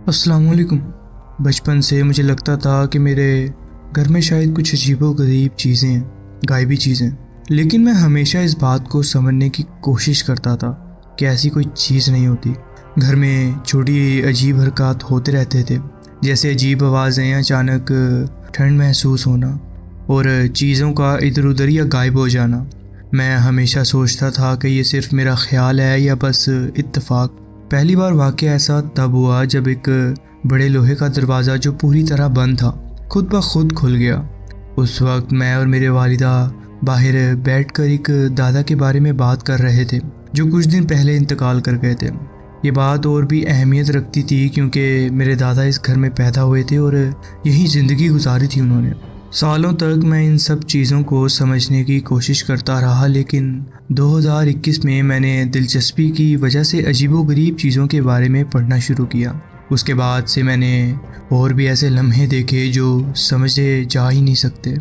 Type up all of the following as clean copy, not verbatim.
अस्सलामुअलैकुम। बचपन से मुझे लगता था कि मेरे घर में शायद कुछ अजीबो-गरीब चीज़ें हैं, गायबी चीज़ें। लेकिन मैं हमेशा इस बात को समझने की कोशिश करता था कि ऐसी कोई चीज़ नहीं होती। घर में छोटी अजीब हरकत होते रहते थे, जैसे अजीब आवाज़ें, अचानक ठंड महसूस होना और चीज़ों का इधर-उधर या गायब हो जाना। मैं हमेशा सोचता था कि ये सिर्फ मेरा ख्याल है या बस इत्तेफाक। पहली बार वाक़या ऐसा तब हुआ जब एक बड़े लोहे का दरवाज़ा जो पूरी तरह बंद था खुद ब खुद खुल गया। उस वक्त मैं और मेरे वालिदा बाहर बैठकर एक दादा के बारे में बात कर रहे थे जो कुछ दिन पहले इंतकाल कर गए थे। ये बात और भी अहमियत रखती थी क्योंकि मेरे दादा इस घर में पैदा हुए थे और यही ज़िंदगी गुजारी थी उन्होंने। सालों तक मैं इन सब चीज़ों को समझने की कोशिश करता रहा, लेकिन 2021 में मैंने दिलचस्पी की वजह से अजीबो-गरीब चीज़ों के बारे में पढ़ना शुरू किया। उसके बाद से मैंने और भी ऐसे लम्हे देखे जो समझे जा ही नहीं सकते।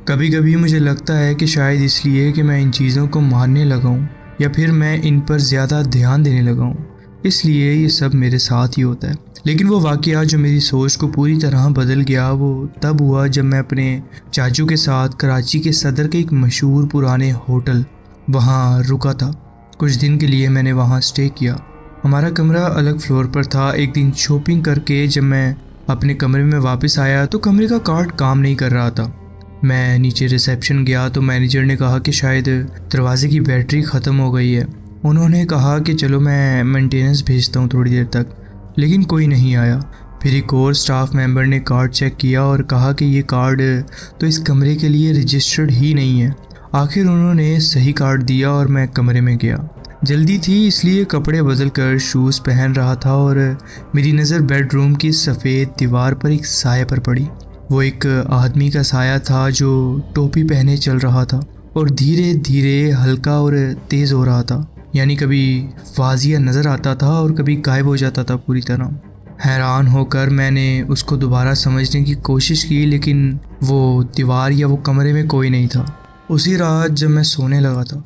कभी कभी मुझे लगता है कि शायद इसलिए कि मैं इन चीज़ों को मानने लगा हूँ या फिर मैं इन पर ज़्यादा ध्यान देने लगा हूँ, इसलिए ये सब मेरे साथ ही होता है। लेकिन वो वाक़या जो मेरी सोच को पूरी तरह बदल गया वो तब हुआ जब मैं अपने चाचू के साथ कराची के सदर के एक मशहूर पुराने होटल वहाँ रुका था। कुछ दिन के लिए मैंने वहाँ स्टे किया। हमारा कमरा अलग फ्लोर पर था। एक दिन शॉपिंग करके जब मैं अपने कमरे में वापस आया तो कमरे का कार्ड काम नहीं कर रहा था। मैं नीचे रिसेप्शन गया तो मैनेजर ने कहा कि शायद दरवाजे की बैटरी ख़त्म हो गई है। उन्होंने कहा कि चलो मैं मेंटेनेंस भेजता हूँ थोड़ी देर तक, लेकिन कोई नहीं आया। फिर एक और स्टाफ मेंबर ने कार्ड चेक किया और कहा कि ये कार्ड तो इस कमरे के लिए रजिस्टर्ड ही नहीं है। आखिर उन्होंने सही कार्ड दिया और मैं कमरे में गया। जल्दी थी इसलिए कपड़े बदल कर शूज़ पहन रहा था और मेरी नज़र बेडरूम की सफ़ेद दीवार पर एक साया पर पड़ी। वो एक आदमी का साया था जो टोपी पहने चल रहा था और धीरे धीरे हल्का और तेज़ हो रहा था, यानी कभी वाजिया नज़र आता था और कभी गायब हो जाता था पूरी तरह। हैरान होकर मैंने उसको दोबारा समझने की कोशिश की, लेकिन वो दीवार या वो कमरे में कोई नहीं था। उसी रात जब मैं सोने लगा था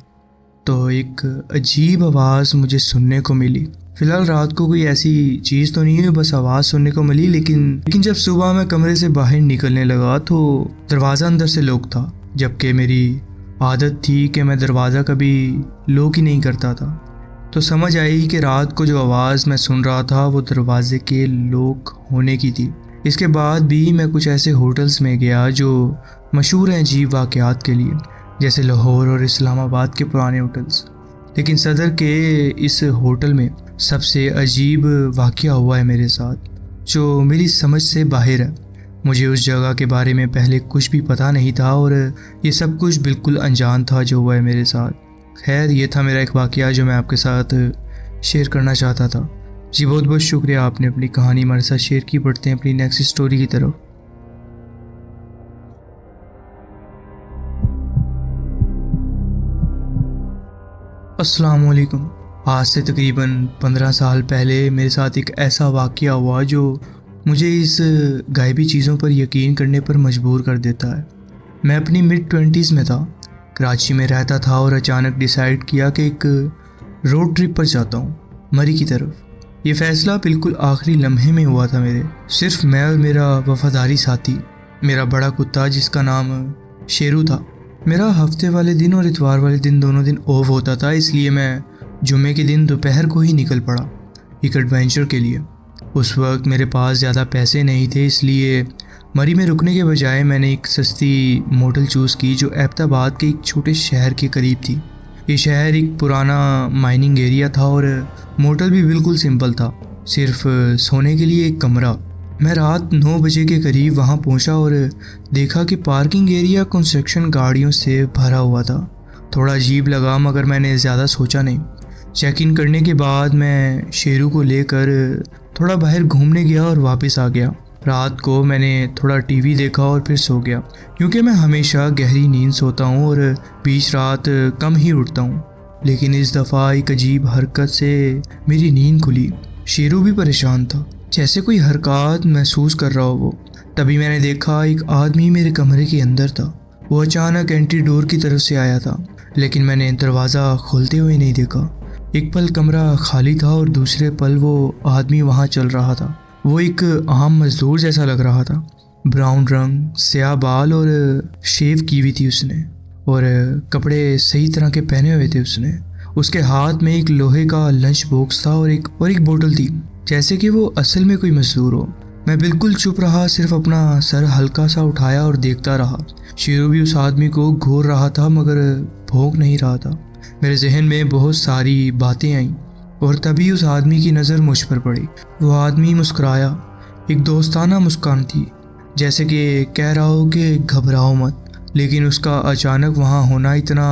तो एक अजीब आवाज़ मुझे सुनने को मिली। फ़िलहाल रात को कोई ऐसी चीज़ तो नहीं हुई, बस आवाज़ सुनने को मिली। लेकिन जब सुबह मैं कमरे से बाहर निकलने लगा तो दरवाज़ा अंदर से लॉक था, जबकि मेरी आदत थी कि मैं दरवाज़ा कभी लॉक ही नहीं करता था। तो समझ आई कि रात को जो आवाज़ मैं सुन रहा था वो दरवाजे के लॉक होने की थी। इसके बाद भी मैं कुछ ऐसे होटल्स में गया जो मशहूर हैं अजीब वाक़यात के लिए, जैसे लाहौर और इस्लामाबाद के पुराने होटल्स। लेकिन सदर के इस होटल में सबसे अजीब वाक़या हुआ है मेरे साथ, जो मेरी समझ से बाहर है। मुझे उस जगह के बारे में पहले कुछ भी पता नहीं था और ये सब कुछ बिल्कुल अनजान था जो हुआ है मेरे साथ। खैर, ये था मेरा एक वाक़या जो मैं आपके साथ शेयर करना चाहता था। जी बहुत बहुत शुक्रिया, आपने अपनी कहानी हमारे साथ शेयर की। बढ़ते हैं अपनी नेक्स्ट स्टोरी की तरफ। अस्सलाम वालेकुम। आज से तकरीबन 15 साल पहले मेरे साथ एक ऐसा वाक़या हुआ जो मुझे इस गायबी चीज़ों पर यकीन करने पर मजबूर कर देता है। मैं अपनी मिड-20s में था, कराची में रहता था और अचानक डिसाइड किया कि एक रोड ट्रिप पर जाता हूँ मरी की तरफ। ये फ़ैसला बिल्कुल आखिरी लम्हे में हुआ था मेरे। सिर्फ मैं और मेरा वफ़ादारी साथी, मेरा बड़ा कुत्ता जिसका नाम शेरू था। मेरा हफ्ते वाले दिन और इतवार वाले दिन दोनों दिन ऑफ होता था, इसलिए मैं जुम्मे के दिन दोपहर को ही निकल पड़ा एक एडवेंचर के लिए। उस वक्त मेरे पास ज़्यादा पैसे नहीं थे, इसलिए मरी में रुकने के बजाय मैंने एक सस्ती मोटल चूज़ की जो एबटाबाद के एक छोटे शहर के करीब थी। ये शहर एक पुराना माइनिंग एरिया था और मोटल भी बिल्कुल सिंपल था, सिर्फ सोने के लिए एक कमरा। मैं रात 9 बजे के करीब वहाँ पहुँचा और देखा कि पार्किंग एरिया कंस्ट्रक्शन गाड़ियों से भरा हुआ था। थोड़ा अजीब लगा मगर मैंने ज़्यादा सोचा नहीं। चेक इन करने के बाद मैं शेरू को लेकर थोड़ा बाहर घूमने गया और वापस आ गया। रात को मैंने थोड़ा टीवी देखा और फिर सो गया, क्योंकि मैं हमेशा गहरी नींद सोता हूँ और बीच रात कम ही उठता हूँ। लेकिन इस दफ़ा एक अजीब हरकत से मेरी नींद खुली। शेरू भी परेशान था, जैसे कोई हरकत महसूस कर रहा हो वो। तभी मैंने देखा एक आदमी मेरे कमरे के अंदर था। वो अचानक एंट्री डोर की तरफ से आया था, लेकिन मैंने दरवाज़ा खोलते हुए नहीं देखा। एक पल कमरा खाली था और दूसरे पल वो आदमी वहाँ चल रहा था। वो एक आम मजदूर जैसा लग रहा था। ब्राउन रंग, स्याह बाल और शेव की हुई थी उसने, और कपड़े सही तरह के पहने हुए थे उसने। उसके हाथ में एक लोहे का लंच बॉक्स था और एक बोतल थी, जैसे कि वो असल में कोई मजदूर हो। मैं बिल्कुल चुप रहा, सिर्फ अपना सर हल्का सा उठाया और देखता रहा। शेरू भी उस आदमी को घूर रहा था मगर भौंक नहीं रहा था। मेरे जहन में बहुत सारी बातें आईं और तभी उस आदमी की नज़र मुझ पर पड़ी। वो आदमी मुस्कुराया, एक दोस्ताना मुस्कान थी, जैसे कि कह रहा हो कि घबराओ मत। लेकिन उसका अचानक वहाँ होना इतना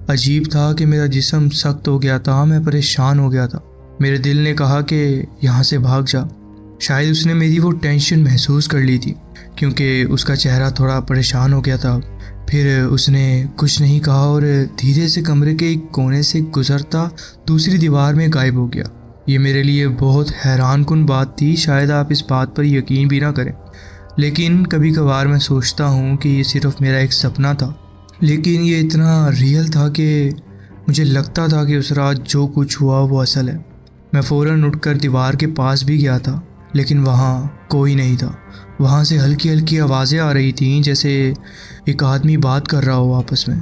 अजीब था कि मेरा जिस्म सख्त हो गया था, मैं परेशान हो गया था। मेरे दिल ने कहा कि यहाँ से भाग जा। शायद उसने मेरी वो टेंशन महसूस कर ली थी, क्योंकि उसका चेहरा थोड़ा परेशान हो गया था। फिर उसने कुछ नहीं कहा और धीरे से कमरे के एक कोने से गुजरता दूसरी दीवार में गायब हो गया। ये मेरे लिए बहुत हैरान कुन बात थी। शायद आप इस बात पर यकीन भी ना करें, लेकिन कभी कभार मैं सोचता हूँ कि ये सिर्फ मेरा एक सपना था, लेकिन ये इतना रियल था कि मुझे लगता था कि उस रात जो कुछ हुआ वो असल है। मैं फ़ौरन उठकर दीवार के पास भी गया था, लेकिन वहाँ कोई नहीं था। वहाँ से हल्की हल्की आवाज़ें आ रही थीं, जैसे एक आदमी बात कर रहा हो आपस में।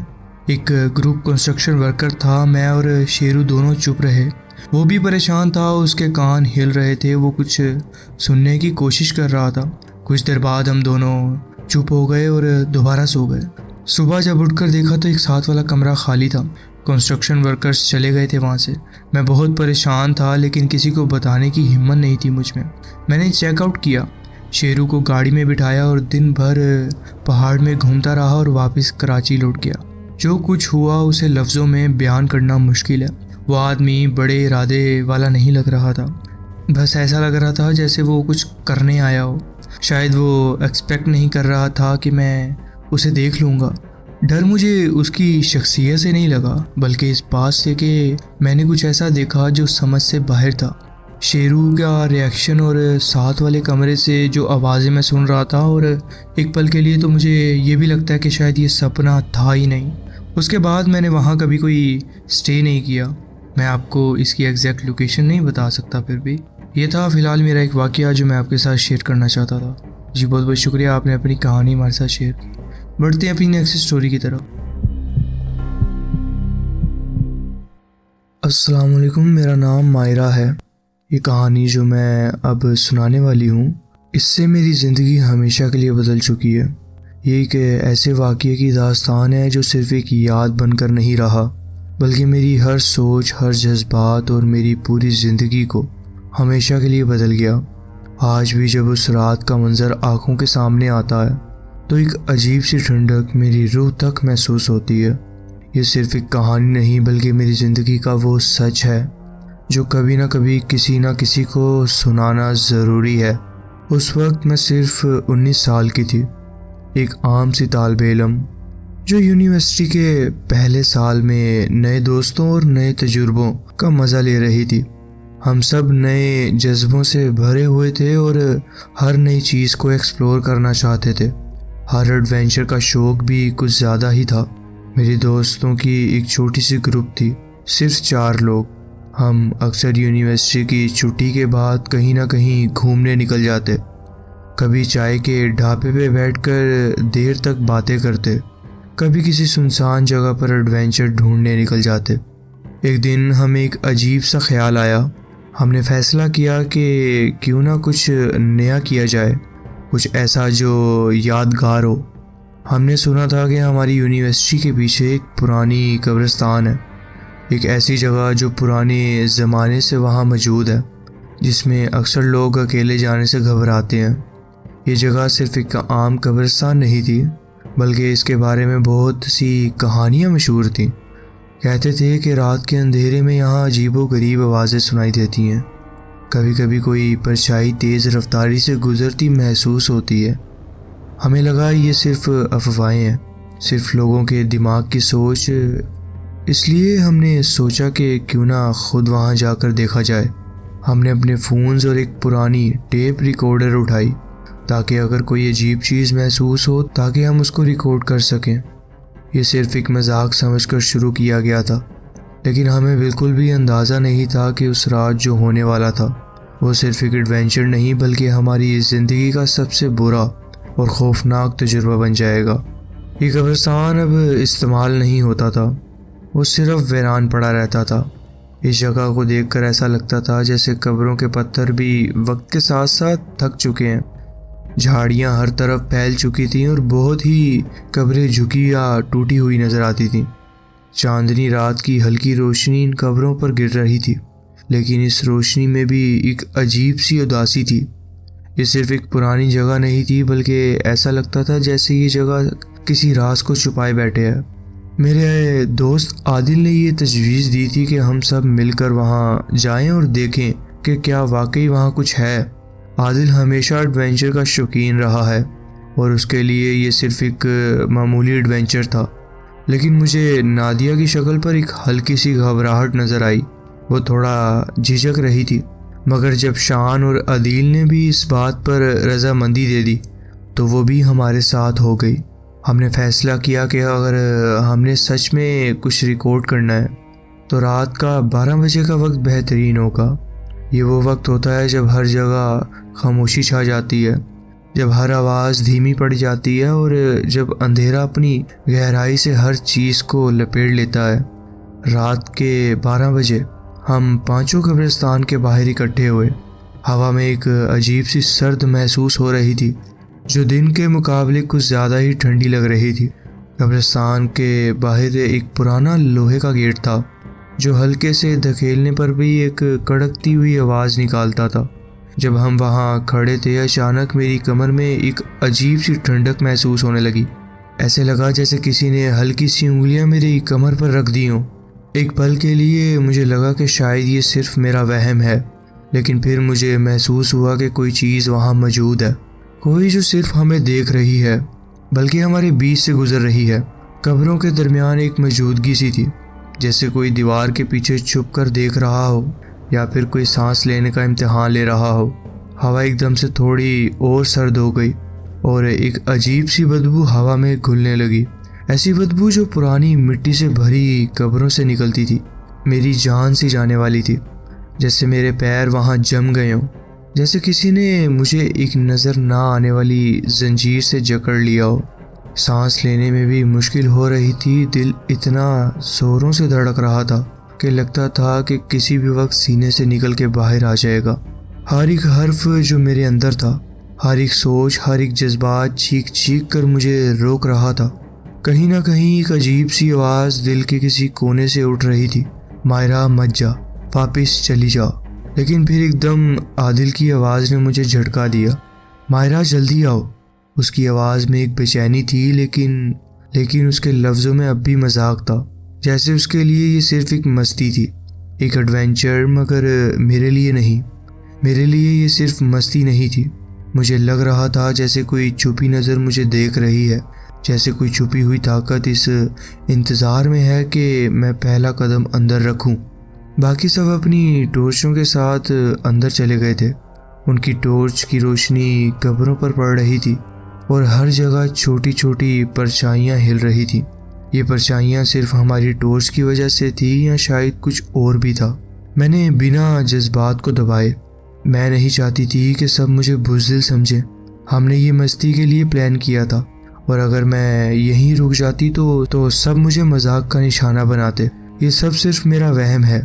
एक ग्रुप कंस्ट्रक्शन वर्कर था। मैं और शेरू दोनों चुप रहे। वो भी परेशान था, उसके कान हिल रहे थे, वो कुछ सुनने की कोशिश कर रहा था। कुछ देर बाद हम दोनों चुप हो गए और दोबारा सो गए। सुबह जब उठकर देखा तो एक साथ वाला कमरा खाली था। कंस्ट्रक्शन वर्कर्स चले गए थे वहाँ से। मैं बहुत परेशान था, लेकिन किसी को बताने की हिम्मत नहीं थी मुझ में। मैंने चेकआउट किया, शेरू को गाड़ी में बिठाया और दिन भर पहाड़ में घूमता रहा और वापस कराची लौट गया। जो कुछ हुआ उसे लफ्ज़ों में बयान करना मुश्किल है। वो आदमी बड़े इरादे वाला नहीं लग रहा था, बस ऐसा लग रहा था जैसे वो कुछ करने आया हो। शायद वो एक्सपेक्ट नहीं कर रहा था कि मैं उसे देख लूँगा। डर मुझे उसकी शख्सियत से नहीं लगा, बल्कि इस बात से कि मैंने कुछ ऐसा देखा जो समझ से बाहर था। शेरू का रिएक्शन और साथ वाले कमरे से जो आवाज़ें मैं सुन रहा था, और एक पल के लिए तो मुझे ये भी लगता है कि शायद ये सपना था ही नहीं। उसके बाद मैंने वहाँ कभी कोई स्टे नहीं किया। मैं आपको इसकी एग्जैक्ट लोकेशन नहीं बता सकता, फिर भी ये था फ़िलहाल मेरा एक वाक़या जो मैं आपके साथ शेयर करना चाहता था। जी बहुत बहुत शुक्रिया, आपने अपनी कहानी हमारे साथ शेयर की। बढ़ते हैं अपनी नेक्स्ट स्टोरी की तरफ। अस्सलाम वालेकुम, मेरा नाम मायरा है। ये कहानी जो मैं अब सुनाने वाली हूँ, इससे मेरी ज़िंदगी हमेशा के लिए बदल चुकी है। ये एक ऐसे वाक़ये की दास्तान है जो सिर्फ एक याद बनकर नहीं रहा, बल्कि मेरी हर सोच, हर जज्बात और मेरी पूरी ज़िंदगी को हमेशा के लिए बदल गया। आज भी जब उस रात का मंज़र आँखों के सामने आता है तो एक अजीब सी ठंडक मेरी रूह तक महसूस होती है। ये सिर्फ एक कहानी नहीं, बल्कि मेरी ज़िंदगी का वो सच है जो कभी ना कभी किसी ना किसी को सुनाना ज़रूरी है। उस वक्त मैं सिर्फ 19 साल की थी, एक आम सी तालिबे इल्म जो यूनिवर्सिटी के पहले साल में नए दोस्तों और नए तजुर्बों का मज़ा ले रही थी। हम सब नए जज्बों से भरे हुए थे और हर नई चीज़ को एक्सप्लोर करना चाहते थे। हर एडवेंचर का शौक़ भी कुछ ज़्यादा ही था। मेरे दोस्तों की एक छोटी सी ग्रुप थी, सिर्फ 4 लोग। हम अक्सर यूनिवर्सिटी की छुट्टी के बाद कहीं ना कहीं घूमने निकल जाते। कभी चाय के ढाबे पे बैठकर देर तक बातें करते, कभी किसी सुनसान जगह पर एडवेंचर ढूंढने निकल जाते। एक दिन हमें एक अजीब सा ख्याल आया। हमने फैसला किया कि क्यों ना कुछ नया किया जाए, कुछ ऐसा जो यादगार हो। हमने सुना था कि हमारी यूनिवर्सिटी के पीछे एक पुरानी कब्रिस्तान है, एक ऐसी जगह जो पुराने ज़माने से वहाँ मौजूद है, जिसमें अक्सर लोग अकेले जाने से घबराते हैं। ये जगह सिर्फ एक आम कब्रिस्तान नहीं थी, बल्कि इसके बारे में बहुत सी कहानियाँ मशहूर थीं। कहते थे कि रात के अंधेरे में यहाँ अजीबोगरीब आवाज़ें सुनाई देती हैं। कभी कभी कोई परछाई तेज़ रफ्तारी से गुजरती महसूस होती है। हमें लगा ये सिर्फ अफवाहें हैं, सिर्फ लोगों के दिमाग की सोच। इसलिए हमने सोचा कि क्यों ना खुद वहाँ जाकर देखा जाए। हमने अपने फ़ोन्स और एक पुरानी टेप रिकॉर्डर उठाई, ताकि अगर कोई अजीब चीज़ महसूस हो ताकि हम उसको रिकॉर्ड कर सकें। ये सिर्फ एक मजाक समझकर शुरू किया गया था, लेकिन हमें बिल्कुल भी अंदाज़ा नहीं था कि उस रात जो होने वाला था वो सिर्फ एक एडवेंचर नहीं बल्कि हमारी ज़िंदगी का सबसे बुरा और खौफनाक तजुर्बा बन जाएगा। ये कब्रिस्तान अब इस्तेमाल नहीं होता था, वो सिर्फ वीरान पड़ा रहता था। इस जगह को देखकर ऐसा लगता था जैसे कब्रों के पत्थर भी वक्त के साथ साथ थक चुके हैं। झाड़ियाँ हर तरफ फैल चुकी थीं और बहुत ही कब्रें झुकी या टूटी हुई नज़र आती थीं। चांदनी रात की हल्की रोशनी इन कब्रों पर गिर रही थी, लेकिन इस रोशनी में भी एक अजीब सी उदासी थी। ये सिर्फ एक पुरानी जगह नहीं थी बल्कि ऐसा लगता था जैसे ये जगह किसी राज को छुपाए बैठे है। मेरे दोस्त आदिल ने ये तजवीज़ दी थी कि हम सब मिलकर वहाँ जाएं और देखें कि क्या वाकई वहाँ कुछ है। आदिल हमेशा एडवेंचर का शौकीन रहा है और उसके लिए ये सिर्फ एक मामूली एडवेंचर था, लेकिन मुझे नादिया की शक्ल पर एक हल्की सी घबराहट नज़र आई। वो थोड़ा झिझक रही थी, मगर जब शान और आदिल ने भी इस बात पर रजामंदी दे दी तो वो भी हमारे साथ हो गई। हमने फैसला किया कि अगर हमने सच में कुछ रिकॉर्ड करना है तो रात का 12 बजे का वक्त बेहतरीन होगा। ये वो वक्त होता है जब हर जगह खामोशी छा जाती है, जब हर आवाज़ धीमी पड़ जाती है और जब अंधेरा अपनी गहराई से हर चीज़ को लपेट लेता है। रात के 12 बजे हम पांचों कब्रिस्तान के बाहर इकट्ठे हुए। हवा में एक अजीब सी सर्द महसूस हो रही थी जो दिन के मुकाबले कुछ ज़्यादा ही ठंडी लग रही थी। कब्रिस्तान के बाहर एक पुराना लोहे का गेट था जो हल्के से धकेलने पर भी एक कड़कती हुई आवाज़ निकालता था। जब हम वहाँ खड़े थे अचानक मेरी कमर में एक अजीब सी ठंडक महसूस होने लगी। ऐसे लगा जैसे किसी ने हल्की सी उंगलियाँ मेरी कमर पर रख दी हों। एक पल के लिए मुझे लगा कि शायद ये सिर्फ मेरा वहम है, लेकिन फिर मुझे महसूस हुआ कि कोई चीज़ वहाँ मौजूद है, कोई जो सिर्फ हमें देख रही है बल्कि हमारे बीच से गुजर रही है। कब्रों के दरमियान एक मौजूदगी सी थी, जैसे कोई दीवार के पीछे छुप कर देख रहा हो या फिर कोई सांस लेने का इम्तिहान ले रहा हो। हवा एकदम से थोड़ी और सर्द हो गई और एक अजीब सी बदबू हवा में घुलने लगी, ऐसी बदबू जो पुरानी मिट्टी से भरी कब्रों से निकलती थी। मेरी जान सी जाने वाली थी, जैसे मेरे पैर वहाँ जम गए हों, जैसे किसी ने मुझे एक नज़र ना आने वाली जंजीर से जकड़ लिया हो। सांस लेने में भी मुश्किल हो रही थी, दिल इतना जोरों से धड़क रहा था कि लगता था कि किसी भी वक्त सीने से निकल के बाहर आ जाएगा। हर एक हर्फ जो मेरे अंदर था, हर एक सोच, हर एक जज्बात चीख चीख कर मुझे रोक रहा था। कहीं ना कहीं एक अजीब सी आवाज़ दिल के किसी कोने से उठ रही थी, मायरा मत जा, वापिस चली जा। लेकिन फिर एकदम आदिल की आवाज़ ने मुझे झटका दिया, मायरा जल्दी आओ। उसकी आवाज़ में एक बेचैनी थी, लेकिन उसके लफ्ज़ों में अब भी मजाक था, जैसे उसके लिए ये सिर्फ एक मस्ती थी, एक एडवेंचर। मगर मेरे लिए नहीं, मेरे लिए ये सिर्फ मस्ती नहीं थी। मुझे लग रहा था जैसे कोई छुपी नज़र मुझे देख रही है, जैसे कोई छुपी हुई ताकत इस इंतज़ार में है कि मैं पहला कदम अंदर रखूं। बाकी सब अपनी टॉर्चों के साथ अंदर चले गए थे। उनकी टॉर्च की रोशनी कब्रों पर पड़ रही थी और हर जगह छोटी छोटी परछाइयाँ हिल रही थी। ये परछाइयाँ सिर्फ हमारी टॉर्च की वजह से थी या शायद कुछ और भी था। मैंने बिना जज्बात को दबाए, मैं नहीं चाहती थी कि सब मुझे बुज़दिल समझें। हमने ये मस्ती के लिए प्लान किया था और अगर मैं यहीं रुक जाती तो सब मुझे मजाक का निशाना बनाते। ये सब सिर्फ मेरा वहम है,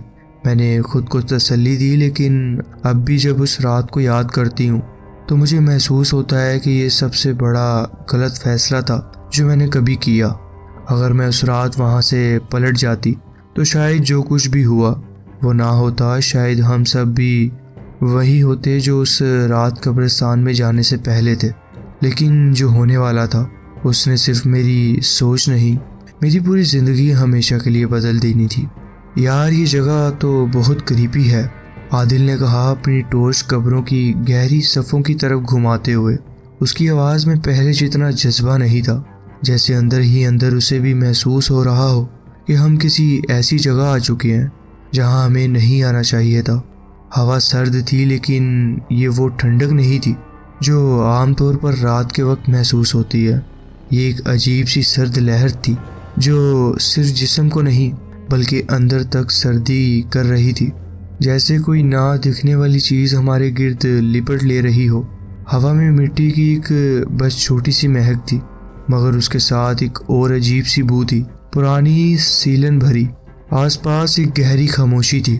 मैंने खुद को तसल्ली दी। लेकिन अब भी जब उस रात को याद करती हूँ तो मुझे महसूस होता है कि ये सबसे बड़ा गलत फैसला था जो मैंने कभी किया। अगर मैं उस रात वहाँ से पलट जाती तो शायद जो कुछ भी हुआ वो ना होता, शायद हम सब भी वही होते जो उस रात कब्रिस्तान में जाने से पहले थे। लेकिन जो होने वाला था उसने सिर्फ मेरी सोच नहीं, मेरी पूरी ज़िंदगी हमेशा के लिए बदल देनी थी। यार ये जगह तो बहुत करीबी है, आदिल ने कहा अपनी टॉर्च कब्रों की गहरी सफ़ों की तरफ घुमाते हुए। उसकी आवाज़ में पहले जितना जज्बा नहीं था, जैसे अंदर ही अंदर उसे भी महसूस हो रहा हो कि हम किसी ऐसी जगह आ चुके हैं जहां हमें नहीं आना चाहिए था। हवा सर्द थी, लेकिन ये वो ठंडक नहीं थी जो आमतौर पर रात के वक्त महसूस होती है। ये एक अजीब सी सर्द लहर थी जो सिर्फ जिस्म को नहीं बल्कि अंदर तक सर्दी कर रही थी। जैसे कोई ना दिखने वाली चीज़ हमारे गिर्द लिपट ले रही हो। हवा में मिट्टी की एक बस छोटी सी महक थी, मगर उसके साथ एक और अजीब सी बू थी, पुरानी सीलन भरी। आसपास एक गहरी खामोशी थी,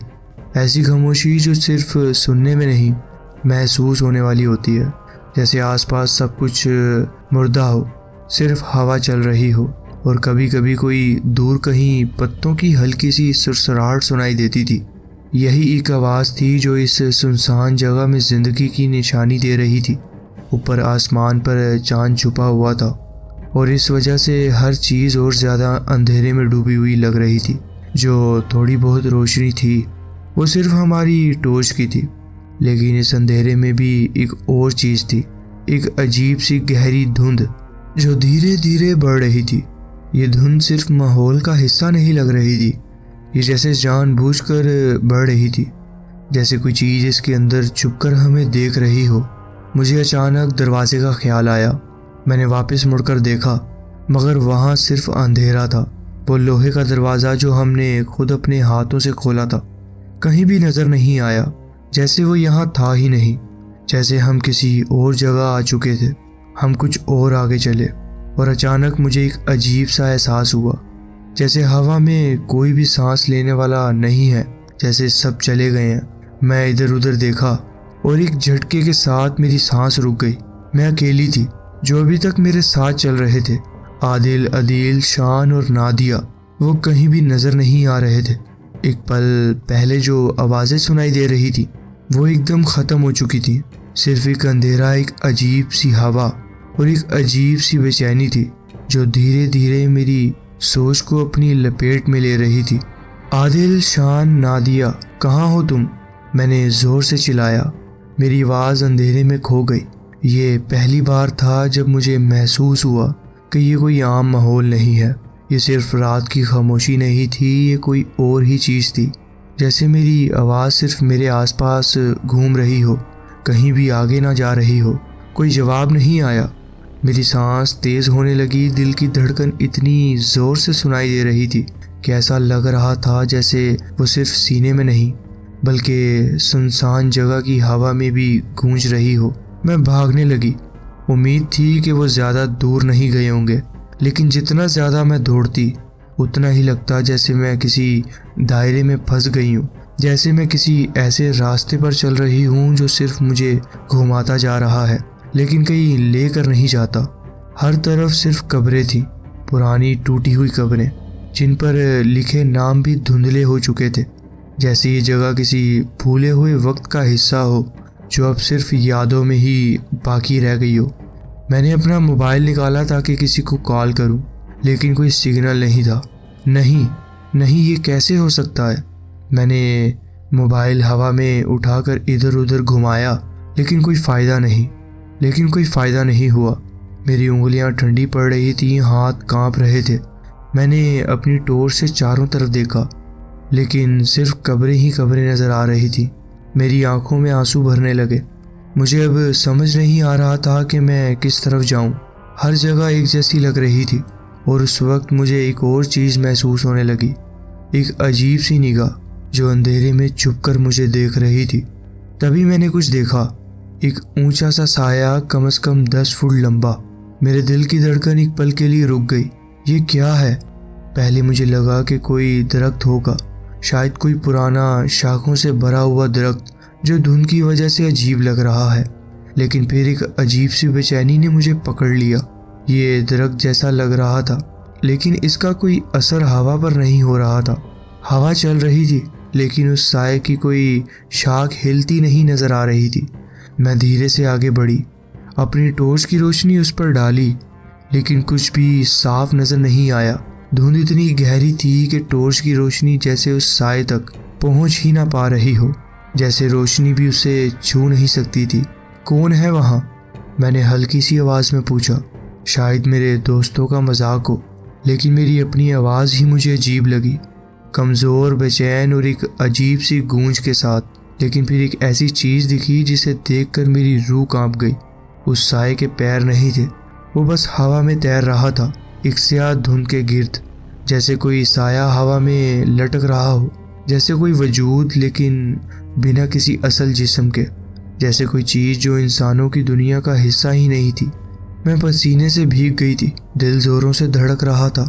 ऐसी खामोशी जो सिर्फ सुनने में नहीं महसूस होने वाली होती है। जैसे आसपास सब कुछ मुर्दा हो, सिर्फ हवा चल रही हो और कभी कभी कोई दूर कहीं पत्तों की हल्की सी सुरसराहट सुनाई देती थी। यही एक आवाज़ थी जो इस सुनसान जगह में ज़िंदगी की निशानी दे रही थी। ऊपर आसमान पर चांद छुपा हुआ था और इस वजह से हर चीज़ और ज़्यादा अंधेरे में डूबी हुई लग रही थी। जो थोड़ी बहुत रोशनी थी वो सिर्फ हमारी टॉर्च की थी, लेकिन इस अंधेरे में भी एक और चीज़ थी, एक अजीब सी गहरी धुंध जो धीरे धीरे बढ़ रही थी। ये धुंध सिर्फ माहौल का हिस्सा नहीं लग रही थी, ये जैसे जानबूझकर बढ़ रही थी, जैसे कोई चीज़ इसके अंदर छुपकर हमें देख रही हो। मुझे अचानक दरवाजे का ख्याल आया। मैंने वापस मुड़कर देखा, मगर वहाँ सिर्फ अंधेरा था। वो लोहे का दरवाज़ा जो हमने खुद अपने हाथों से खोला था कहीं भी नज़र नहीं आया, जैसे वो यहाँ था ही नहीं, जैसे हम किसी और जगह आ चुके थे। हम कुछ और आगे चले और अचानक मुझे एक अजीब सा एहसास हुआ, जैसे हवा में कोई भी सांस लेने वाला नहीं है, जैसे सब चले गए हैं। मैं इधर उधर देखा और एक झटके के साथ मेरी सांस रुक गई। मैं अकेली थी, जो अभी तक मेरे साथ चल रहे थे, आदिल, अदील, शान और नादिया, वो कहीं भी नज़र नहीं आ रहे थे। एक पल पहले जो आवाज़ें सुनाई दे रही थी वो एकदम ख़त्म हो चुकी थी। सिर्फ एक अंधेरा, एक अजीब सी हवा और एक अजीब सी बेचैनी थी जो धीरे धीरे मेरी सोच को अपनी लपेट में ले रही थी। आदिल, शान, नादिया, कहाँ हो तुम? मैंने ज़ोर से चिल्लाया। मेरी आवाज़ अंधेरे में खो गई। ये पहली बार था जब मुझे महसूस हुआ कि ये कोई आम माहौल नहीं है, ये सिर्फ रात की खामोशी नहीं थी, ये कोई और ही चीज़ थी। जैसे मेरी आवाज़ सिर्फ मेरे आसपास घूम रही हो, कहीं भी आगे ना जा रही हो। कोई जवाब नहीं आया। मेरी सांस तेज़ होने लगी, दिल की धड़कन इतनी ज़ोर से सुनाई दे रही थी कि ऐसा लग रहा था जैसे वो सिर्फ सीने में नहीं बल्कि सुनसान जगह की हवा में भी गूंज रही हो। मैं भागने लगी। उम्मीद थी कि वो ज़्यादा दूर नहीं गए होंगे, लेकिन जितना ज़्यादा मैं दौड़ती उतना ही लगता जैसे मैं किसी दायरे में फंस गई हूँ, जैसे मैं किसी ऐसे रास्ते पर चल रही हूँ जो सिर्फ मुझे घुमाता जा रहा है लेकिन कहीं लेकर नहीं जाता। हर तरफ सिर्फ कब्रें थी, पुरानी टूटी हुई कब्रें जिन पर लिखे नाम भी धुंधले हो चुके थे, जैसे ये जगह किसी भूले हुए वक्त का हिस्सा हो जो अब सिर्फ यादों में ही बाकी रह गई हो। मैंने अपना मोबाइल निकाला ताकि किसी को कॉल करूं, लेकिन कोई सिग्नल नहीं था। नहीं, ये कैसे हो सकता है? मैंने मोबाइल हवा में उठाकर इधर उधर घुमाया, लेकिन कोई फ़ायदा नहीं हुआ। मेरी उंगलियां ठंडी पड़ रही थीं, हाथ कांप रहे थे। मैंने अपनी टॉर्च से चारों तरफ देखा, लेकिन सिर्फ कब्रें ही कब्रें नज़र आ रही थी। मेरी आंखों में आंसू भरने लगे। मुझे अब समझ नहीं आ रहा था कि मैं किस तरफ जाऊं। हर जगह एक जैसी लग रही थी और उस वक्त मुझे एक और चीज़ महसूस होने लगी, एक अजीब सी निगाह जो अंधेरे में छुपकर मुझे देख रही थी। तभी मैंने कुछ देखा, एक ऊंचा सा साया, कम से कम 10 फुट लंबा। मेरे दिल की धड़कन एक पल के लिए रुक गई। ये क्या है? पहले मुझे लगा कि कोई दरख्त होगा, शायद कोई पुराना शाखों से भरा हुआ दरख्त जो धुंध की वजह से अजीब लग रहा है। लेकिन फिर एक अजीब सी बेचैनी ने मुझे पकड़ लिया। ये दरख्त जैसा लग रहा था, लेकिन इसका कोई असर हवा पर नहीं हो रहा था। हवा चल रही थी, लेकिन उस साए की कोई शाख हिलती नहीं नजर आ रही थी। मैं धीरे से आगे बढ़ी, अपनी टॉर्च की रोशनी उस पर डाली, लेकिन कुछ भी साफ नजर नहीं आया। धुंध इतनी गहरी थी कि टॉर्च की रोशनी जैसे उस साए तक पहुंच ही ना पा रही हो, जैसे रोशनी भी उसे छू नहीं सकती थी। कौन है वहाँ? मैंने हल्की सी आवाज़ में पूछा। शायद मेरे दोस्तों का मजाक हो, लेकिन मेरी अपनी आवाज़ ही मुझे अजीब लगी, कमज़ोर, बेचैन और एक अजीब सी गूंज के साथ। लेकिन फिर एक ऐसी चीज़ दिखी जिसे देखकर मेरी रूह कांप गई। उस साए के पैर नहीं थे, वो बस हवा में तैर रहा था, एक स्याह धुंध के गिर्द, जैसे कोई साया हवा में लटक रहा हो, जैसे कोई वजूद लेकिन बिना किसी असल जिस्म के, जैसे कोई चीज़ जो इंसानों की दुनिया का हिस्सा ही नहीं थी। मैं पसीने से भीग गई थी, दिल जोरों से धड़क रहा था,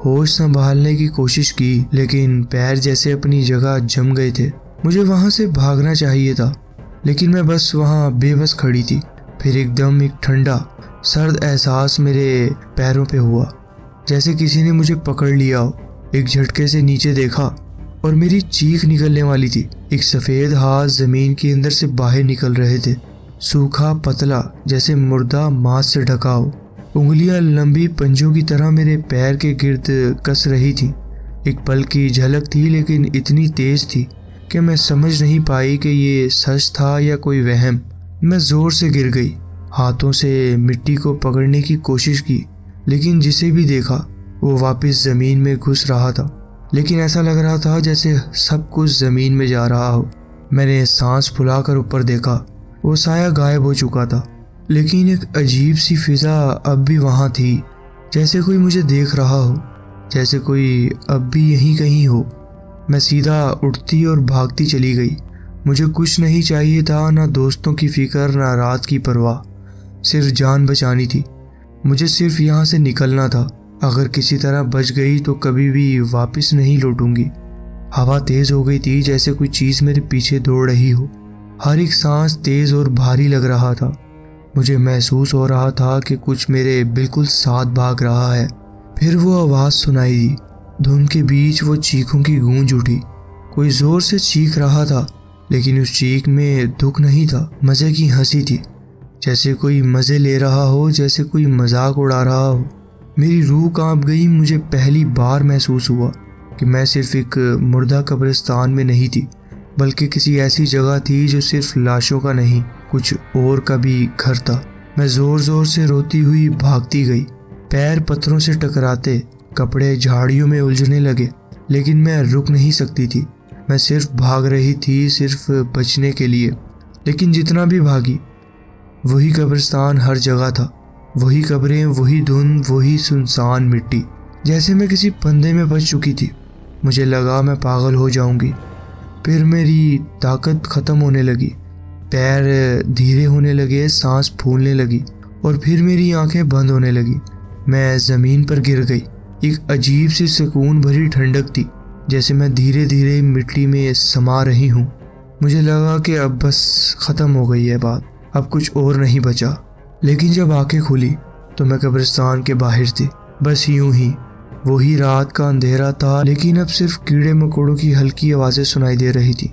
होश संभालने की कोशिश की लेकिन पैर जैसे अपनी जगह जम गए थे। मुझे वहाँ से भागना चाहिए था लेकिन मैं बस वहाँ बेबस खड़ी थी। फिर एकदम एक ठंडा सर्द एहसास मेरे पैरों पे हुआ, जैसे किसी ने मुझे पकड़ लिया हो। एक झटके से नीचे देखा और मेरी चीख निकलने वाली थी। एक सफ़ेद हाथ ज़मीन के अंदर से बाहर निकल रहे थे, सूखा पतला जैसे मुर्दा मांस से ढका हो। उंगलियां लंबी पंजों की तरह मेरे पैर के गिर्द कस रही थी। एक पल की झलक थी लेकिन इतनी तेज थी कि मैं समझ नहीं पाई कि ये सच था या कोई वहम। मैं ज़ोर से गिर गई, हाथों से मिट्टी को पकड़ने की कोशिश की लेकिन जिसे भी देखा वो वापस ज़मीन में घुस रहा था। लेकिन ऐसा लग रहा था जैसे सब कुछ ज़मीन में जा रहा हो। मैंने सांस फुलाकर ऊपर देखा, वो साया गायब हो चुका था लेकिन एक अजीब सी फिजा अब भी वहाँ थी, जैसे कोई मुझे देख रहा हो, जैसे कोई अब भी यहीं कहीं हो। मैं सीधा उठती और भागती चली गई। मुझे कुछ नहीं चाहिए था, ना दोस्तों की फिक्र, ना रात की परवाह, सिर्फ जान बचानी थी। मुझे सिर्फ यहाँ से निकलना था। अगर किसी तरह बच गई तो कभी भी वापस नहीं लौटूंगी। हवा तेज हो गई थी, जैसे कोई चीज़ मेरे पीछे दौड़ रही हो। हर एक सांस तेज और भारी लग रहा था। मुझे महसूस हो रहा था कि कुछ मेरे बिल्कुल साथ भाग रहा है। फिर वो आवाज़ सुनाई दी। धुंध के बीच वो चीखों की गूंज उठी। कोई ज़ोर से चीख रहा था लेकिन उस चीख में दुख नहीं था, मज़े की हंसी थी। जैसे कोई मज़े ले रहा हो, जैसे कोई मजाक उड़ा रहा हो। मेरी रूह कांप गई। मुझे पहली बार महसूस हुआ कि मैं सिर्फ एक मुर्दा कब्रिस्तान में नहीं थी, बल्कि किसी ऐसी जगह थी जो सिर्फ लाशों का नहीं, कुछ और का भी घर था। मैं ज़ोर ज़ोर से रोती हुई भागती गई। पैर पत्थरों से टकराते, कपड़े झाड़ियों में उलझने लगे लेकिन मैं रुक नहीं सकती थी। मैं सिर्फ भाग रही थी, सिर्फ बचने के लिए। लेकिन जितना भी भागी, वही कब्रिस्तान हर जगह था। वही कब्रें, वही धुंध, वही सुनसान मिट्टी। जैसे मैं किसी फंदे में फंस चुकी थी। मुझे लगा मैं पागल हो जाऊंगी। फिर मेरी ताकत ख़त्म होने लगी, पैर धीरे होने लगे, सांस फूलने लगी और फिर मेरी आंखें बंद होने लगी। मैं ज़मीन पर गिर गई। एक अजीब सी सुकून भरी ठंडक थी, जैसे मैं धीरे धीरे मिट्टी में समा रही हूँ। मुझे लगा कि अब बस ख़त्म हो गई है बात, अब कुछ और नहीं बचा। लेकिन जब आंखें खुली तो मैं कब्रिस्तान के बाहर थी, बस यूं ही। वही रात का अंधेरा था लेकिन अब सिर्फ कीड़े मकोड़ों की हल्की आवाज़ें सुनाई दे रही थी।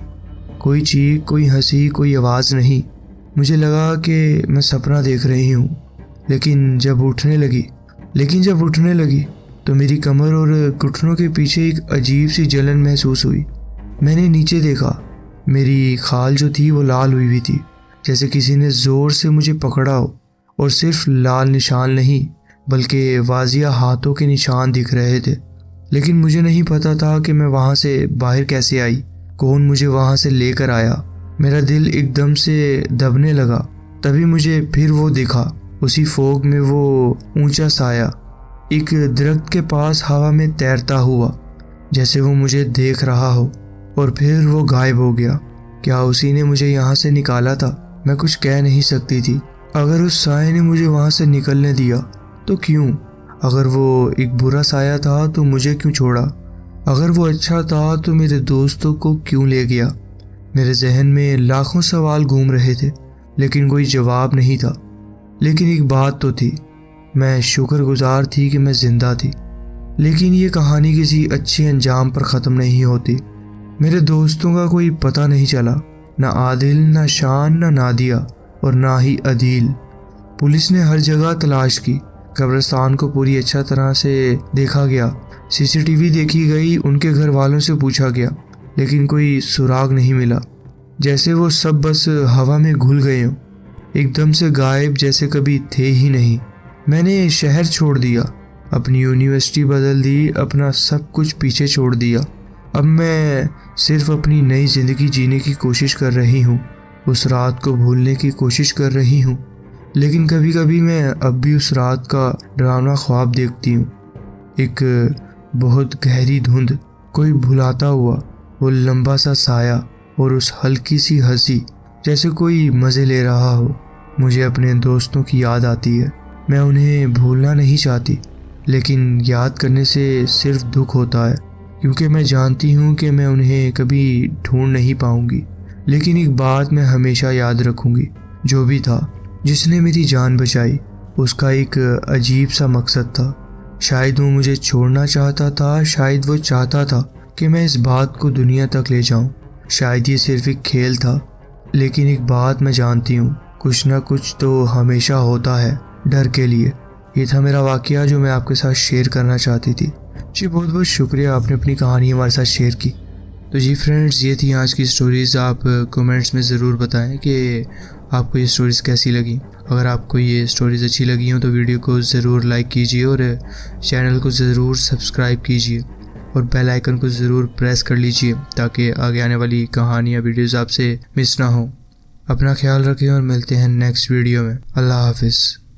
कोई चीख, कोई हंसी, कोई आवाज़ नहीं। मुझे लगा कि मैं सपना देख रही हूँ। लेकिन जब उठने लगी तो मेरी कमर और घुटनों के पीछे एक अजीब सी जलन महसूस हुई। मैंने नीचे देखा, मेरी खाल जो थी वो लाल हुई हुई थी, जैसे किसी ने ज़ोर से मुझे पकड़ा हो। और सिर्फ लाल निशान नहीं, बल्कि वाजिया हाथों के निशान दिख रहे थे। लेकिन मुझे नहीं पता था कि मैं वहाँ से बाहर कैसे आई, कौन मुझे वहाँ से लेकर आया। मेरा दिल एकदम से दबने लगा। तभी मुझे फिर वो दिखा, उसी फोग में वो ऊंचा साया, एक दरख्त के पास हवा में तैरता हुआ, जैसे वो मुझे देख रहा हो। और फिर वो गायब हो गया। क्या उसी ने मुझे यहाँ से निकाला था? मैं कुछ कह नहीं सकती थी। अगर उस साये ने मुझे वहाँ से निकलने दिया तो क्यों? अगर वो एक बुरा साया था तो मुझे क्यों छोड़ा? अगर वो अच्छा था तो मेरे दोस्तों को क्यों ले गया? मेरे जहन में लाखों सवाल घूम रहे थे लेकिन कोई जवाब नहीं था। लेकिन एक बात तो थी, मैं शुक्रगुजार थी कि मैं जिंदा थी। लेकिन ये कहानी किसी अच्छे अंजाम पर ख़त्म नहीं होती। मेरे दोस्तों का कोई पता नहीं चला, ना आदिल, ना शान, ना नादिया और ना ही अदील। पुलिस ने हर जगह तलाश की। कब्रिस्तान को पूरी अच्छा तरह से देखा गया, सीसीटीवी देखी गई, उनके घर वालों से पूछा गया, लेकिन कोई सुराग नहीं मिला। जैसे वो सब बस हवा में घुल गए हों, एकदम से गायब, जैसे कभी थे ही नहीं। मैंने शहर छोड़ दिया, अपनी यूनिवर्सिटी बदल दी, अपना सब कुछ पीछे छोड़ दिया। अब मैं सिर्फ अपनी नई ज़िंदगी जीने की कोशिश कर रही हूँ, उस रात को भूलने की कोशिश कर रही हूँ। लेकिन कभी कभी मैं अब भी उस रात का डरावना ख्वाब देखती हूँ। एक बहुत गहरी धुंध, कोई भुलाता हुआ वो लंबा सा साया और उस हल्की सी हंसी, जैसे कोई मज़े ले रहा हो। मुझे अपने दोस्तों की याद आती है। मैं उन्हें भूलना नहीं चाहती, लेकिन याद करने से सिर्फ दुख होता है, क्योंकि मैं जानती हूँ कि मैं उन्हें कभी ढूंढ नहीं पाऊंगी। लेकिन एक बात मैं हमेशा याद रखूंगी, जो भी था, जिसने मेरी जान बचाई, उसका एक अजीब सा मकसद था। शायद वो मुझे छोड़ना चाहता था, शायद वो चाहता था कि मैं इस बात को दुनिया तक ले जाऊं। शायद ये सिर्फ एक खेल था, लेकिन एक बात मैं जानती हूँ, कुछ ना कुछ तो हमेशा होता है डर के लिए। ये था मेरा वाकया जो मैं आपके साथ शेयर करना चाहती थी। जी बहुत बहुत शुक्रिया, आपने अपनी कहानी हमारे साथ शेयर की। तो जी फ्रेंड्स, ये थी आज की स्टोरीज़। आप कमेंट्स में ज़रूर बताएं कि आपको ये स्टोरीज़ कैसी लगी। अगर आपको ये स्टोरीज़ अच्छी लगी हो तो वीडियो को ज़रूर लाइक कीजिए और चैनल को ज़रूर सब्सक्राइब कीजिए और बेल आइकन को ज़रूर प्रेस कर लीजिए, ताकि आगे आने वाली कहानियाँ वीडियोज़ आपसे मिस ना हो। अपना ख्याल रखें और मिलते हैं नेक्स्ट वीडियो में। अल्लाह हाफिज़।